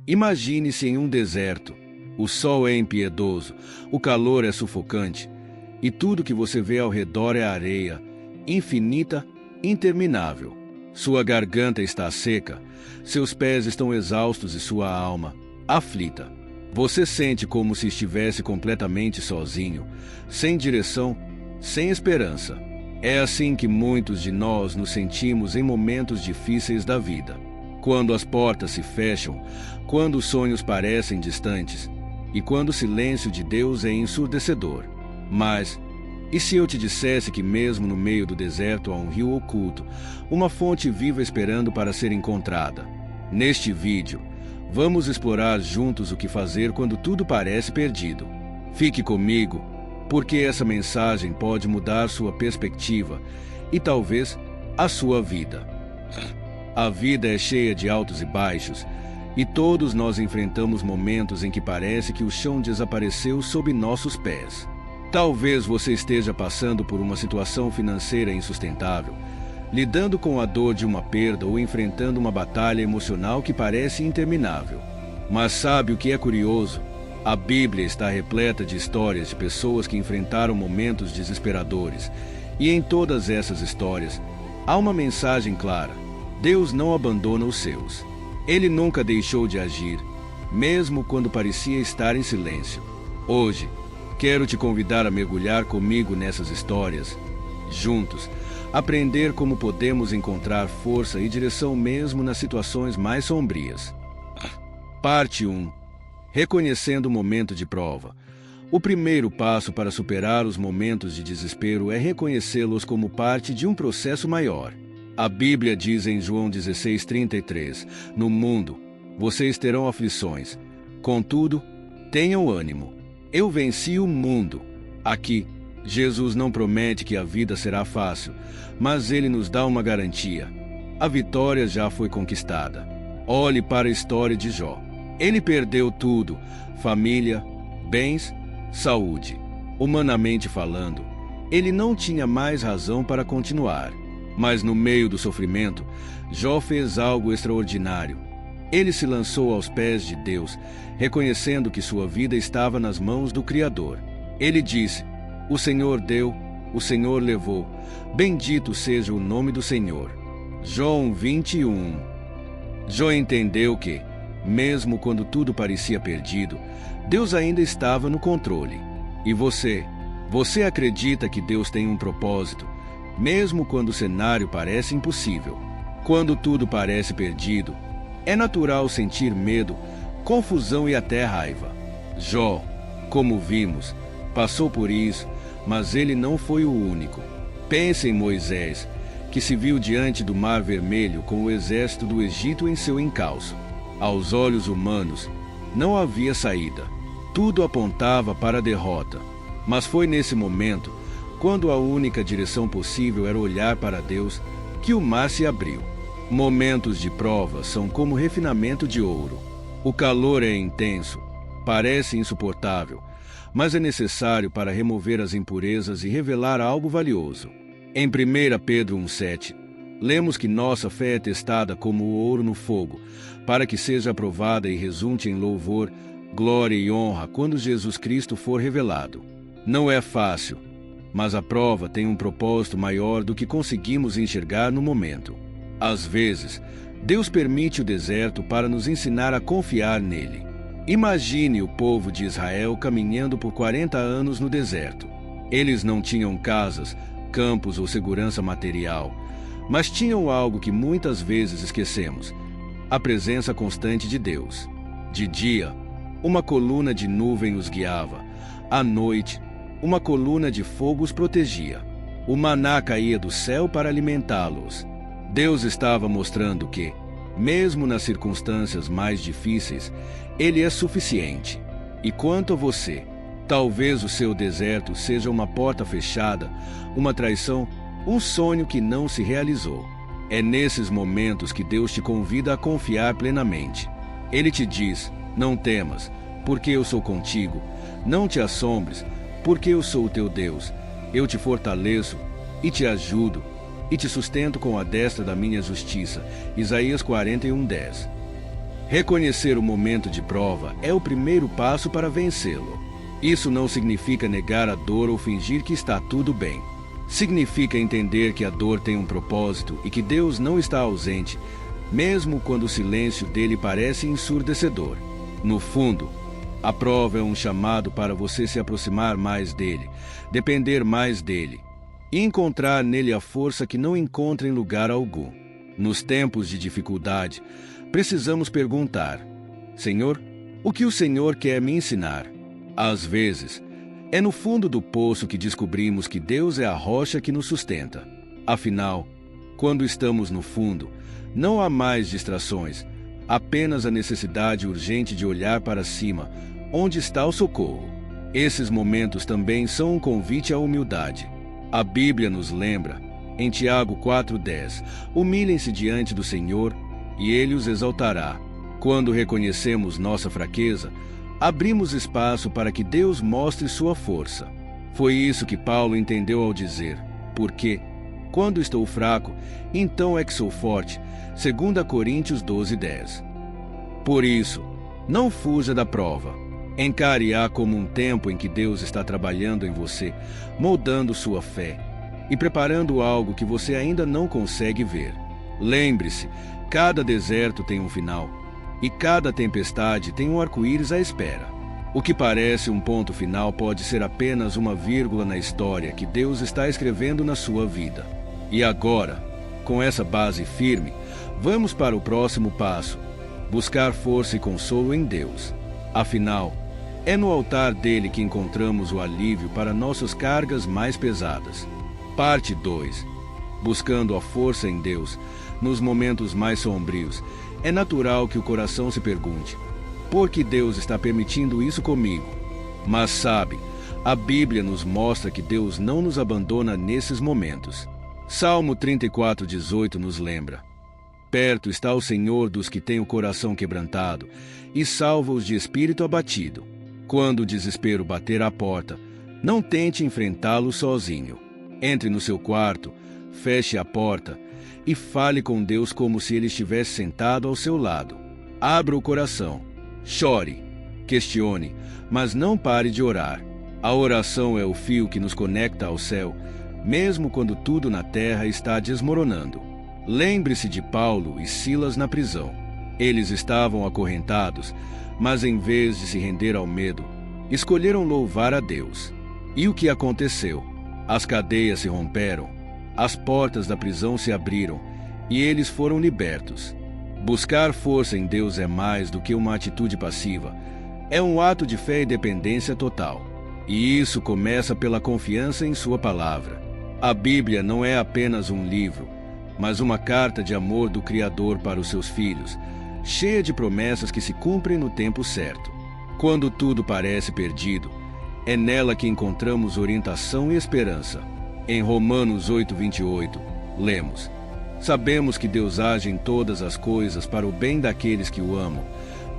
Imagine-se em um deserto. O sol é impiedoso, o calor é sufocante, e tudo que você vê ao redor é areia, infinita, interminável. Sua garganta está seca, seus pés estão exaustos e sua alma, aflita. Você sente como se estivesse completamente sozinho, sem direção, sem esperança. É assim que muitos de nós nos sentimos em momentos difíceis da vida. Quando as portas se fecham, quando os sonhos parecem distantes, e quando o silêncio de Deus é ensurdecedor. Mas, e se eu te dissesse que mesmo no meio do deserto há um rio oculto, uma fonte viva esperando para ser encontrada? Neste vídeo, vamos explorar juntos o que fazer quando tudo parece perdido. Fique comigo, porque essa mensagem pode mudar sua perspectiva e talvez a sua vida. A vida é cheia de altos e baixos, e todos nós enfrentamos momentos em que parece que o chão desapareceu sob nossos pés. Talvez você esteja passando por uma situação financeira insustentável, lidando com a dor de uma perda ou enfrentando uma batalha emocional que parece interminável. Mas sabe o que é curioso? A Bíblia está repleta de histórias de pessoas que enfrentaram momentos desesperadores, e em todas essas histórias, há uma mensagem clara: Deus não abandona os seus. Ele nunca deixou de agir, mesmo quando parecia estar em silêncio. Hoje, quero te convidar a mergulhar comigo nessas histórias. Juntos, aprender como podemos encontrar força e direção mesmo nas situações mais sombrias. Parte 1. Reconhecendo o momento de prova. O primeiro passo para superar os momentos de desespero é reconhecê-los como parte de um processo maior. A Bíblia diz em João 16:33, no mundo, vocês terão aflições. Contudo, tenham ânimo. Eu venci o mundo. Aqui, Jesus não promete que a vida será fácil, mas ele nos dá uma garantia. A vitória já foi conquistada. Olhe para a história de Jó. Ele perdeu tudo: família, bens, saúde. Humanamente falando, ele não tinha mais razão para continuar. Mas no meio do sofrimento, Jó fez algo extraordinário. Ele se lançou aos pés de Deus, reconhecendo que sua vida estava nas mãos do Criador. Ele disse: o Senhor deu, o Senhor levou. Bendito seja o nome do Senhor. Jó 1:21. Jó entendeu que, mesmo quando tudo parecia perdido, Deus ainda estava no controle. E você acredita que Deus tem um propósito, mesmo quando o cenário parece impossível? Quando tudo parece perdido, é natural sentir medo, confusão e até raiva. Jó, como vimos, passou por isso, mas ele não foi o único. Pense em Moisés, que se viu diante do Mar Vermelho com o exército do Egito em seu encalço. Aos olhos humanos, não havia saída. Tudo apontava para a derrota. Mas foi nesse momento, quando a única direção possível era olhar para Deus, que o mar se abriu. Momentos de prova são como refinamento de ouro. O calor é intenso, parece insuportável, mas é necessário para remover as impurezas e revelar algo valioso. Em 1 Pedro 1:7, lemos que nossa fé é testada como o ouro no fogo, para que seja aprovada e resulte em louvor, glória e honra quando Jesus Cristo for revelado. Não é fácil, mas a prova tem um propósito maior do que conseguimos enxergar no momento. Às vezes, Deus permite o deserto para nos ensinar a confiar nele. Imagine o povo de Israel caminhando por 40 anos no deserto. Eles não tinham casas, campos ou segurança material, mas tinham algo que muitas vezes esquecemos: a presença constante de Deus. De dia, uma coluna de nuvem os guiava. À noite, uma coluna de fogo os protegia. O maná caía do céu para alimentá-los. Deus estava mostrando que, mesmo nas circunstâncias mais difíceis, Ele é suficiente. E quanto a você, talvez o seu deserto seja uma porta fechada, uma traição, um sonho que não se realizou. É nesses momentos que Deus te convida a confiar plenamente. Ele te diz: não temas, porque eu sou contigo. Não te assombres, porque eu sou o teu Deus. Eu te fortaleço e te ajudo e te sustento com a destra da minha justiça. Isaías 41:10. Reconhecer o momento de prova é o primeiro passo para vencê-lo. Isso não significa negar a dor ou fingir que está tudo bem. Significa entender que a dor tem um propósito e que Deus não está ausente, mesmo quando o silêncio dele parece ensurdecedor. No fundo, a prova é um chamado para você se aproximar mais dele, depender mais dele e encontrar nele a força que não encontra em lugar algum. Nos tempos de dificuldade, precisamos perguntar: Senhor, o que o Senhor quer me ensinar? Às vezes, é no fundo do poço que descobrimos que Deus é a rocha que nos sustenta. Afinal, quando estamos no fundo, não há mais distrações, apenas a necessidade urgente de olhar para cima, onde está o socorro. Esses momentos também são um convite à humildade. A Bíblia nos lembra, em Tiago 4,10, humilhem-se diante do Senhor e Ele os exaltará. Quando reconhecemos nossa fraqueza, abrimos espaço para que Deus mostre sua força. Foi isso que Paulo entendeu ao dizer: porque, quando estou fraco, então é que sou forte. 2 Coríntios 12:10. Por isso, não fuja da prova. Encare-a como um tempo em que Deus está trabalhando em você, moldando sua fé e preparando algo que você ainda não consegue ver. Lembre-se, cada deserto tem um final e cada tempestade tem um arco-íris à espera. O que parece um ponto final pode ser apenas uma vírgula na história que Deus está escrevendo na sua vida. E agora, com essa base firme, vamos para o próximo passo: buscar força e consolo em Deus. Afinal, é no altar dele que encontramos o alívio para nossas cargas mais pesadas. Parte 2. Buscando a força em Deus, nos momentos mais sombrios, é natural que o coração se pergunte: por que Deus está permitindo isso comigo? Mas sabe, a Bíblia nos mostra que Deus não nos abandona nesses momentos. Salmo 34:18 nos lembra: perto está o Senhor dos que têm o coração quebrantado e salva-os de espírito abatido. Quando o desespero bater à porta, não tente enfrentá-lo sozinho. Entre no seu quarto, feche a porta e fale com Deus como se ele estivesse sentado ao seu lado. Abra o coração, chore, questione, mas não pare de orar. A oração é o fio que nos conecta ao céu, mesmo quando tudo na terra está desmoronando. Lembre-se de Paulo e Silas na prisão. Eles estavam acorrentados, mas em vez de se render ao medo, escolheram louvar a Deus. E o que aconteceu? As cadeias se romperam, as portas da prisão se abriram e eles foram libertos. Buscar força em Deus é mais do que uma atitude passiva. É um ato de fé e dependência total. E isso começa pela confiança em sua palavra. A Bíblia não é apenas um livro, mas uma carta de amor do Criador para os seus filhos, cheia de promessas que se cumprem no tempo certo. Quando tudo parece perdido, é nela que encontramos orientação e esperança. Em Romanos 8:28, lemos: sabemos que Deus age em todas as coisas para o bem daqueles que o amam,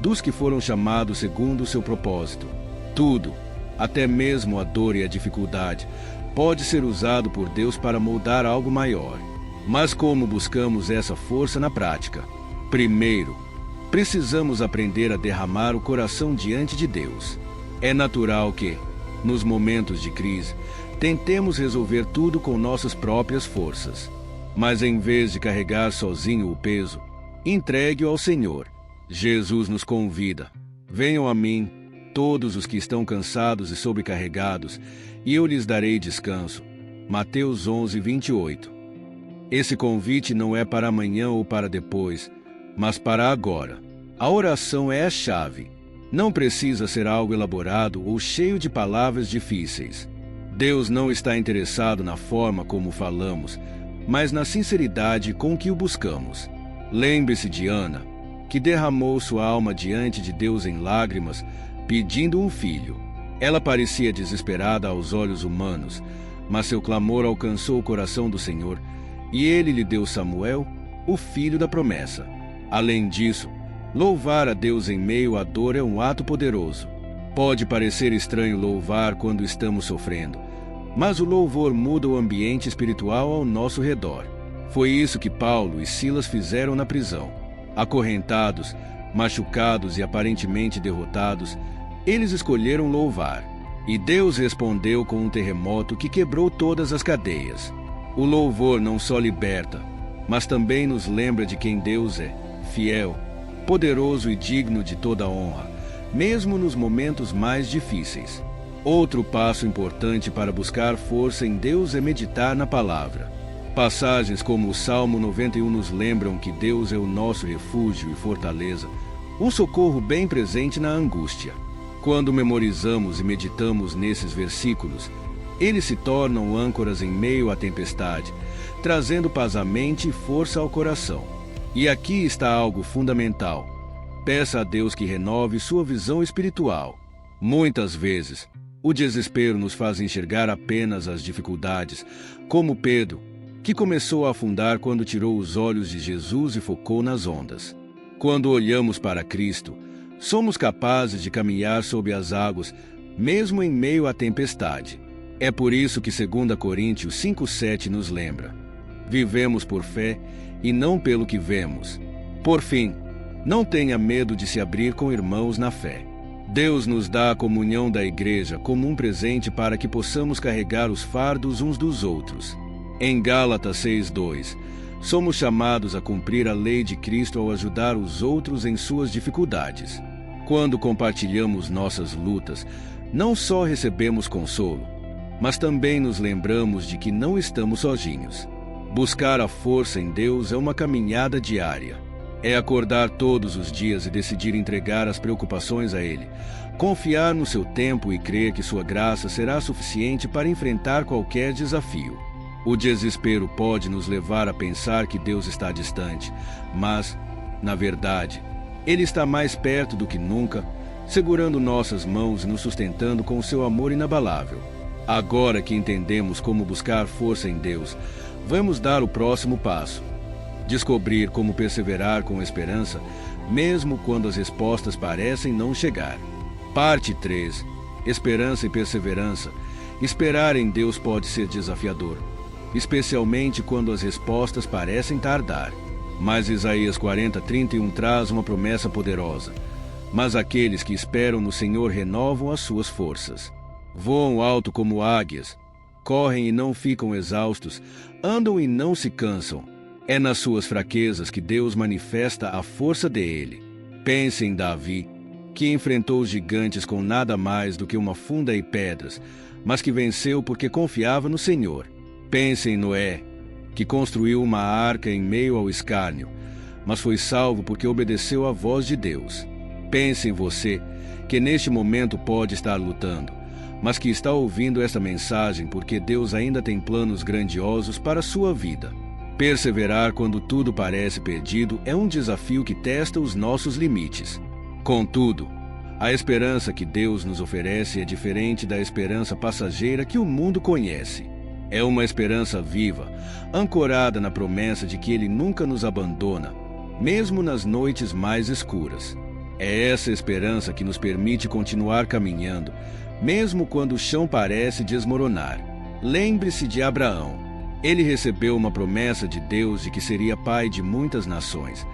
dos que foram chamados segundo o seu propósito. Tudo, até mesmo a dor e a dificuldade, pode ser usado por Deus para moldar algo maior. Mas como buscamos essa força na prática? Primeiro, precisamos aprender a derramar o coração diante de Deus. É natural que, nos momentos de crise, tentemos resolver tudo com nossas próprias forças. Mas em vez de carregar sozinho o peso, entregue-o ao Senhor. Jesus nos convida: venham a mim, todos os que estão cansados e sobrecarregados, e eu lhes darei descanso. Mateus 11:28. Esse convite não é para amanhã ou para depois, mas para agora. A oração é a chave. Não precisa ser algo elaborado ou cheio de palavras difíceis. Deus não está interessado na forma como falamos, mas na sinceridade com que o buscamos. Lembre-se de Ana, que derramou sua alma diante de Deus em lágrimas, pedindo um filho. Ela parecia desesperada aos olhos humanos, mas seu clamor alcançou o coração do Senhor, e ele lhe deu Samuel, o filho da promessa. Além disso, louvar a Deus em meio à dor é um ato poderoso. Pode parecer estranho louvar quando estamos sofrendo, mas o louvor muda o ambiente espiritual ao nosso redor. Foi isso que Paulo e Silas fizeram na prisão. Acorrentados, Machucados e aparentemente derrotados, eles escolheram louvar. E Deus respondeu com um terremoto que quebrou todas as cadeias. O louvor não só liberta, mas também nos lembra de quem Deus é, fiel, poderoso e digno de toda honra, mesmo nos momentos mais difíceis. Outro passo importante para buscar força em Deus é meditar na palavra. Passagens como o Salmo 91 nos lembram que Deus é o nosso refúgio e fortaleza, um socorro bem presente na angústia. Quando memorizamos e meditamos nesses versículos, eles se tornam âncoras em meio à tempestade, trazendo paz à mente e força ao coração. E aqui está algo fundamental. Peça a Deus que renove sua visão espiritual. Muitas vezes, o desespero nos faz enxergar apenas as dificuldades, como Pedro, que começou a afundar quando tirou os olhos de Jesus e focou nas ondas. Quando olhamos para Cristo, somos capazes de caminhar sob as águas, mesmo em meio à tempestade. É por isso que 2 Coríntios 5,7 nos lembra: vivemos por fé e não pelo que vemos. Por fim, não tenha medo de se abrir com irmãos na fé. Deus nos dá a comunhão da igreja como um presente para que possamos carregar os fardos uns dos outros. Em Gálatas 6,2, somos chamados a cumprir a lei de Cristo ao ajudar os outros em suas dificuldades. Quando compartilhamos nossas lutas, não só recebemos consolo, mas também nos lembramos de que não estamos sozinhos. Buscar a força em Deus é uma caminhada diária. É acordar todos os dias e decidir entregar as preocupações a Ele, confiar no seu tempo e crer que sua graça será suficiente para enfrentar qualquer desafio. O desespero pode nos levar a pensar que Deus está distante, mas, na verdade, Ele está mais perto do que nunca, segurando nossas mãos e nos sustentando com o seu amor inabalável. Agora que entendemos como buscar força em Deus, vamos dar o próximo passo. Descobrir como perseverar com esperança, mesmo quando as respostas parecem não chegar. Parte 3. Esperança e perseverança. Esperar em Deus pode ser desafiador, especialmente quando as respostas parecem tardar. Mas Isaías 40:31 traz uma promessa poderosa. Mas aqueles que esperam no Senhor renovam as suas forças. Voam alto como águias, correm e não ficam exaustos, andam e não se cansam. É nas suas fraquezas que Deus manifesta a força dele. Pense em Davi, que enfrentou os gigantes com nada mais do que uma funda e pedras, mas que venceu porque confiava no Senhor. Pense em Noé, que construiu uma arca em meio ao escárnio, mas foi salvo porque obedeceu à voz de Deus. Pense em você, que neste momento pode estar lutando, mas que está ouvindo esta mensagem porque Deus ainda tem planos grandiosos para a sua vida. Perseverar quando tudo parece perdido é um desafio que testa os nossos limites. Contudo, a esperança que Deus nos oferece é diferente da esperança passageira que o mundo conhece. É uma esperança viva, ancorada na promessa de que Ele nunca nos abandona, mesmo nas noites mais escuras. É essa esperança que nos permite continuar caminhando, mesmo quando o chão parece desmoronar. Lembre-se de Abraão. Ele recebeu uma promessa de Deus de que seria pai de muitas nações,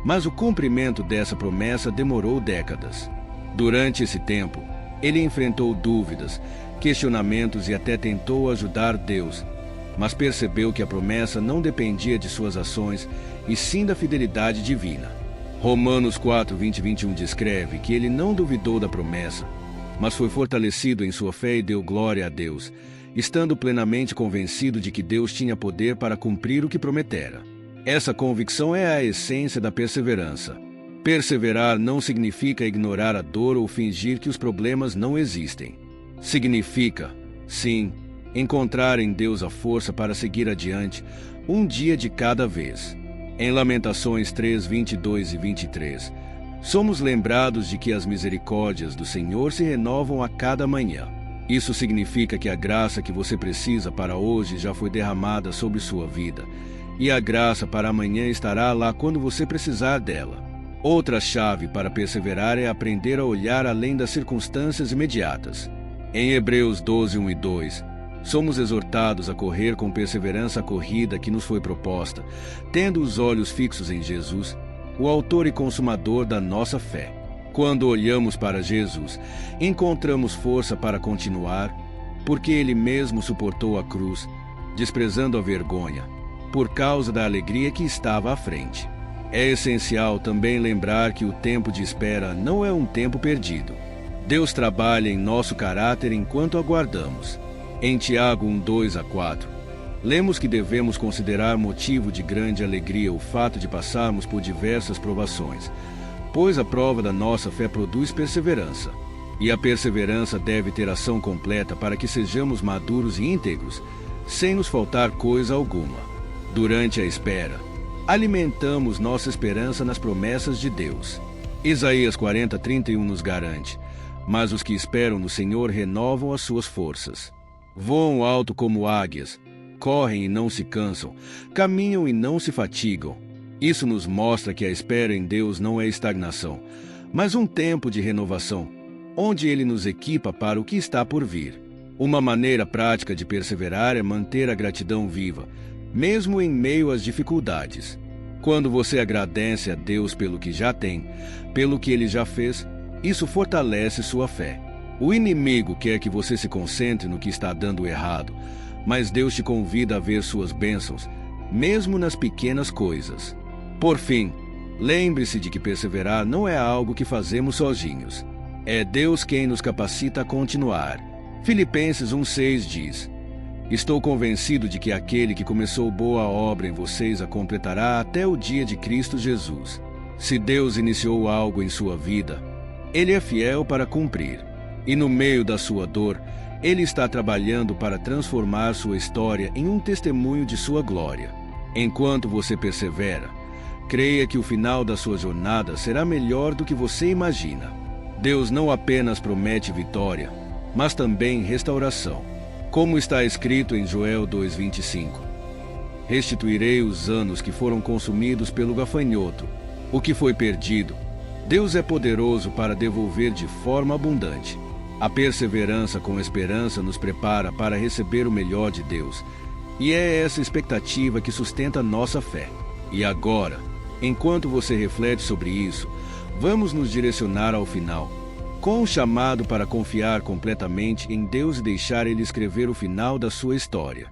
mas o cumprimento dessa promessa demorou décadas. Durante esse tempo, ele enfrentou dúvidas, questionamentos e até tentou ajudar Deus, mas percebeu que a promessa não dependia de suas ações, e sim da fidelidade divina. Romanos 4:20-21 descreve que ele não duvidou da promessa, mas foi fortalecido em sua fé e deu glória a Deus, estando plenamente convencido de que Deus tinha poder para cumprir o que prometera. Essa convicção é a essência da perseverança. Perseverar não significa ignorar a dor ou fingir que os problemas não existem. Significa, sim, encontrar em Deus a força para seguir adiante, um dia de cada vez. Em Lamentações 3:22 e 23, somos lembrados de que as misericórdias do Senhor se renovam a cada manhã. Isso significa que a graça que você precisa para hoje já foi derramada sobre sua vida, e a graça para amanhã estará lá quando você precisar dela. Outra chave para perseverar é aprender a olhar além das circunstâncias imediatas. Em Hebreus 12:1 e 2, somos exortados a correr com perseverança a corrida que nos foi proposta, tendo os olhos fixos em Jesus, o autor e consumador da nossa fé. Quando olhamos para Jesus, encontramos força para continuar, porque ele mesmo suportou a cruz, desprezando a vergonha, por causa da alegria que estava à frente. É essencial também lembrar que o tempo de espera não é um tempo perdido. Deus trabalha em nosso caráter enquanto aguardamos. Em Tiago 1:2-4, lemos que devemos considerar motivo de grande alegria o fato de passarmos por diversas provações, pois a prova da nossa fé produz perseverança. E a perseverança deve ter ação completa para que sejamos maduros e íntegros, sem nos faltar coisa alguma. Durante a espera, alimentamos nossa esperança nas promessas de Deus. Isaías 40:31 nos garante: mas os que esperam no Senhor renovam as suas forças. Voam alto como águias, correm e não se cansam, caminham e não se fatigam. Isso nos mostra que a espera em Deus não é estagnação, mas um tempo de renovação, onde Ele nos equipa para o que está por vir. Uma maneira prática de perseverar é manter a gratidão viva, mesmo em meio às dificuldades. Quando você agradece a Deus pelo que já tem, pelo que Ele já fez, isso fortalece sua fé. O inimigo quer que você se concentre no que está dando errado, mas Deus te convida a ver suas bênçãos, mesmo nas pequenas coisas. Por fim, lembre-se de que perseverar não é algo que fazemos sozinhos. É Deus quem nos capacita a continuar. Filipenses 1:6 diz: estou convencido de que aquele que começou boa obra em vocês a completará até o dia de Cristo Jesus. Se Deus iniciou algo em sua vida, Ele é fiel para cumprir. E no meio da sua dor, Ele está trabalhando para transformar sua história em um testemunho de sua glória. Enquanto você persevera, creia que o final da sua jornada será melhor do que você imagina. Deus não apenas promete vitória, mas também restauração. Como está escrito em Joel 2:25: restituirei os anos que foram consumidos pelo gafanhoto, o que foi perdido. Deus é poderoso para devolver de forma abundante. A perseverança com esperança nos prepara para receber o melhor de Deus, e é essa expectativa que sustenta nossa fé. E agora, enquanto você reflete sobre isso, vamos nos direcionar ao final, com um chamado para confiar completamente em Deus e deixar Ele escrever o final da sua história.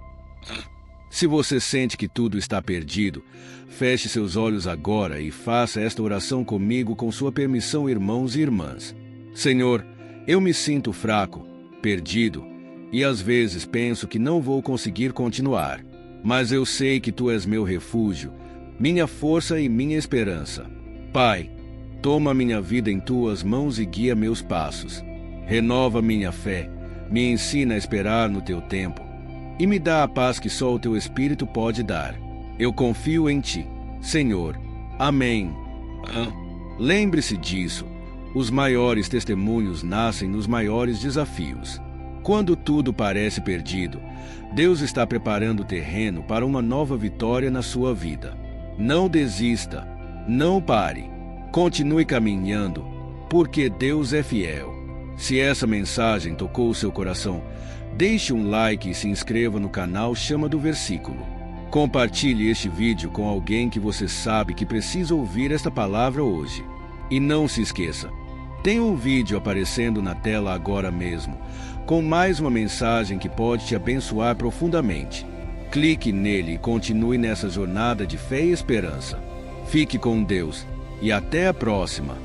Se você sente que tudo está perdido, feche seus olhos agora e faça esta oração comigo com sua permissão, irmãos e irmãs. Senhor, eu me sinto fraco, perdido, e às vezes penso que não vou conseguir continuar. Mas eu sei que Tu és meu refúgio, minha força e minha esperança. Pai, toma minha vida em Tuas mãos e guia meus passos. Renova minha fé, me ensina a esperar no Teu tempo, e me dá a paz que só o Teu Espírito pode dar. Eu confio em Ti, Senhor. Amém. Lembre-se disso. Os maiores testemunhos nascem nos maiores desafios. Quando tudo parece perdido, Deus está preparando o terreno para uma nova vitória na sua vida. Não desista, não pare. Continue caminhando, porque Deus é fiel. Se essa mensagem tocou o seu coração, deixe um like e se inscreva no canal Chama do Versículo. Compartilhe este vídeo com alguém que você sabe que precisa ouvir esta palavra hoje. E não se esqueça, tem um vídeo aparecendo na tela agora mesmo, com mais uma mensagem que pode te abençoar profundamente. Clique nele e continue nessa jornada de fé e esperança. Fique com Deus e até a próxima.